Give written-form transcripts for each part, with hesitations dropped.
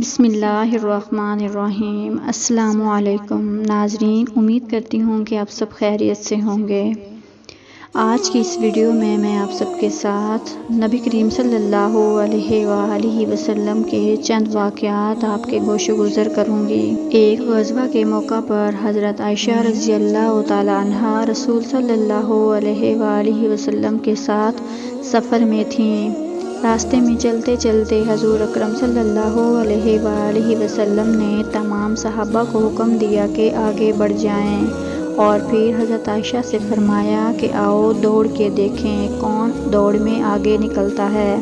بسم اللہ الرحمن الرحیم۔ السلام علیکم ناظرین، امید کرتی ہوں کہ آپ سب خیریت سے ہوں گے۔ آج کی اس ویڈیو میں آپ سب کے ساتھ نبی کریم صلی اللہ علیہ وآلہ وسلم کے چند واقعات آپ کے گوش و گزر کروں گی۔ ایک غزوہ کے موقع پر حضرت عائشہ رضی اللہ تعالی عنہا رسول صلی اللہ علیہ وآلہ وسلم کے ساتھ سفر میں تھیں۔ راستے میں چلتے چلتے حضور اکرم صلی اللہ علیہ وآلہ وسلم نے تمام صحابہ کو حکم دیا کہ آگے بڑھ جائیں، اور پھر حضرت عائشہ سے فرمایا کہ آؤ دوڑ کے دیکھیں کون دوڑ میں آگے نکلتا ہے۔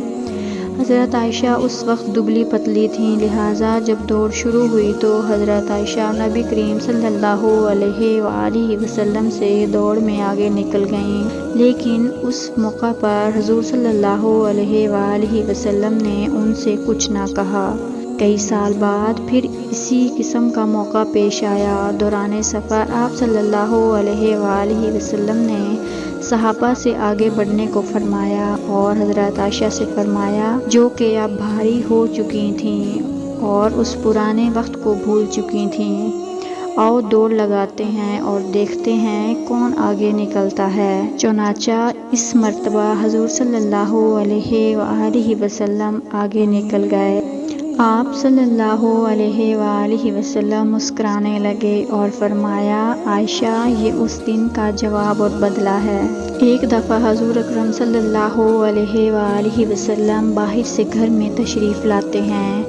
حضرت عائشہ اس وقت دبلی پتلی تھیں، لہٰذا جب دوڑ شروع ہوئی تو حضرت عائشہ نبی کریم صلی اللہ علیہ وآلہ وسلم سے دوڑ میں آگے نکل گئیں، لیکن اس موقع پر حضور صلی اللہ علیہ وآلہ وسلم نے ان سے کچھ نہ کہا۔ کئی سال بعد پھر اسی قسم کا موقع پیش آیا۔ دوران سفر آپ صلی اللہ علیہ وآلہ وسلم نے صحابہ سے آگے بڑھنے کو فرمایا اور حضرت عائشہ سے فرمایا، جو کہ اب بھاری ہو چکی تھیں اور اس پرانے وقت کو بھول چکی تھیں، آؤ دوڑ لگاتے ہیں اور دیکھتے ہیں کون آگے نکلتا ہے۔ چنانچہ اس مرتبہ حضور صلی اللہ علیہ وآلہ وسلم آگے نکل گئے۔ آپ صلی اللہ علیہ وآلہ وسلم مسکرانے لگے اور فرمایا، عائشہ یہ اس دن کا جواب اور بدلہ ہے۔ ایک دفعہ حضور اکرم صلی اللہ علیہ وآلہ وسلم باہر سے گھر میں تشریف لاتے ہیں۔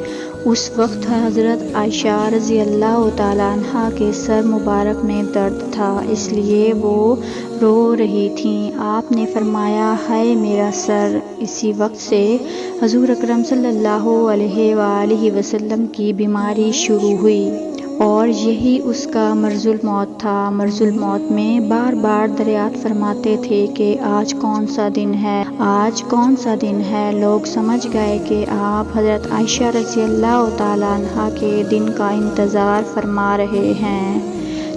اس وقت حضرت عائشہ رضی اللہ تعالی عنہا کے سر مبارک میں درد تھا، اس لیے وہ رو رہی تھیں۔ آپ نے فرمایا، ہائے میرا سر! اسی وقت سے حضور اکرم صلی اللہ علیہ وآلہ وسلم کی بیماری شروع ہوئی، اور یہی اس کا مرض الموت تھا۔ مرض الموت میں بار بار دریافت فرماتے تھے کہ آج کون سا دن ہے، آج کون سا دن ہے۔ لوگ سمجھ گئے کہ آپ حضرت عائشہ رضی اللہ تعالی عنہا کے دن کا انتظار فرما رہے ہیں۔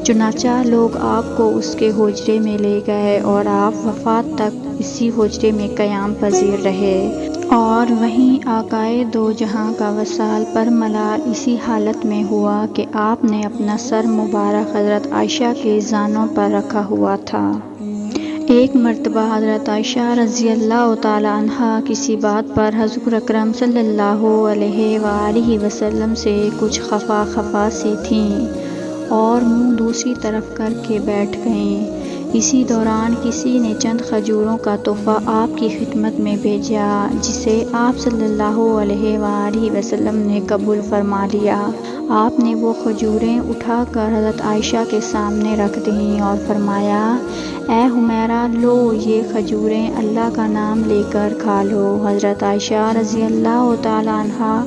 چنانچہ لوگ آپ کو اس کے حجرے میں لے گئے اور آپ وفات تک اسی حجرے میں قیام پذیر رہے، اور وہیں آقائے دو جہاں کا وصال پرملال اسی حالت میں ہوا کہ آپ نے اپنا سر مبارک حضرت عائشہ کے زانوں پر رکھا ہوا تھا۔ ایک مرتبہ حضرت عائشہ رضی اللہ تعالی عنہا کسی بات پر حضور اکرم صلی اللہ علیہ وآلہ وسلم سے کچھ خفا سی تھیں اور منہ دوسری طرف کر کے بیٹھ گئیں۔ اسی دوران کسی نے چند کھجوروں کا تحفہ آپ کی خدمت میں بھیجا، جسے آپ صلی اللہ علیہ وآلہ وسلم نے قبول فرما لیا۔ آپ نے وہ کھجوریں اٹھا کر حضرت عائشہ کے سامنے رکھ دیں اور فرمایا، اے حمیرہ، لو یہ کھجوریں اللہ کا نام لے کر کھا لو۔ حضرت عائشہ رضی اللہ تعالی عنہا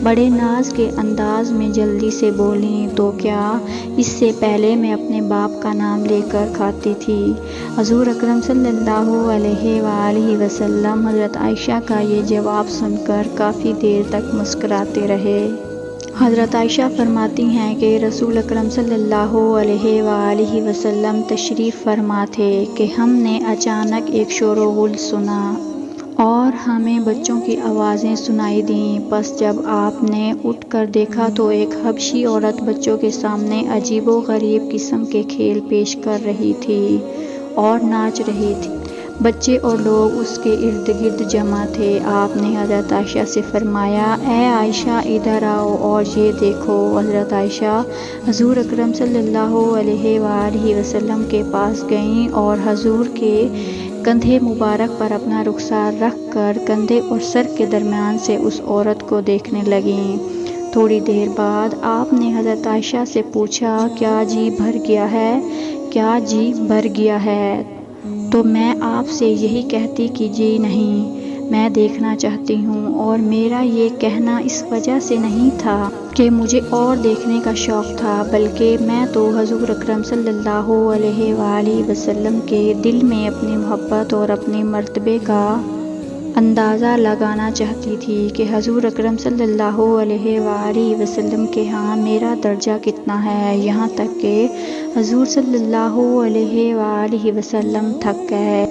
بڑے ناز کے انداز میں جلدی سے بولیں، تو کیا اس سے پہلے میں اپنے باپ کا نام لے کر کھاتی تھی؟ حضور اکرم صلی اللہ علیہ وآلہ وسلم حضرت عائشہ کا یہ جواب سن کر کافی دیر تک مسکراتے رہے۔ حضرت عائشہ فرماتی ہیں کہ رسول اکرم صلی اللہ علیہ وآلہ وسلم تشریف فرما تھے کہ ہم نے اچانک ایک شور و غل سنا اور ہمیں بچوں کی آوازیں سنائی دیں۔ پس جب آپ نے اٹھ کر دیکھا تو ایک حبشی عورت بچوں کے سامنے عجیب و غریب قسم کے کھیل پیش کر رہی تھی اور ناچ رہی تھی۔ بچے اور لوگ اس کے ارد گرد جمع تھے۔ آپ نے حضرت عائشہ سے فرمایا، اے عائشہ ادھر آؤ اور یہ دیکھو۔ حضرت عائشہ حضور اکرم صلی اللہ علیہ وآلہ وسلم کے پاس گئیں اور حضور کے کندھے مبارک پر اپنا رخسار رکھ کر کندھے اور سر کے درمیان سے اس عورت کو دیکھنے لگیں۔ تھوڑی دیر بعد آپ نے حضرت عائشہ سے پوچھا، کیا جی بھر گیا ہے؟ کیا جی بھر گیا ہے؟ تو میں آپ سے یہی کہتی کہ جی نہیں، میں دیکھنا چاہتی ہوں، اور میرا یہ کہنا اس وجہ سے نہیں تھا کہ مجھے اور دیکھنے کا شوق تھا، بلکہ میں تو حضور اکرم صلی اللہ علیہ وآلہ وسلم کے دل میں اپنی محبت اور اپنے مرتبے کا اندازہ لگانا چاہتی تھی کہ حضور اکرم صلی اللہ علیہ وآلہ وسلم کے ہاں میرا درجہ کتنا ہے، یہاں تک کہ حضور صلی اللہ علیہ وآلہ وسلم تھک گئے۔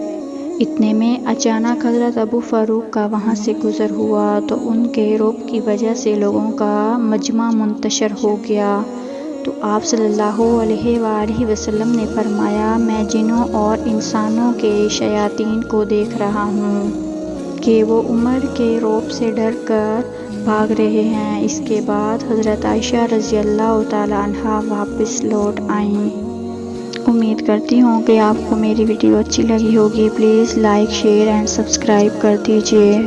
اتنے میں اچانک حضرت ابو فاروق کا وہاں سے گزر ہوا تو ان کے رعب کی وجہ سے لوگوں کا مجمع منتشر ہو گیا۔ تو آپ صلی اللہ علیہ وآلہ وسلم نے فرمایا، میں جنوں اور انسانوں کے شیاطین کو دیکھ رہا ہوں کہ وہ عمر کے رعب سے ڈر کر بھاگ رہے ہیں۔ اس کے بعد حضرت عائشہ رضی اللہ تعالیٰ عنہا واپس لوٹ آئیں۔ امید کرتی ہوں کہ آپ کو میری ویڈیو اچھی لگی ہوگی۔ Please like, share and subscribe کر دیجیے۔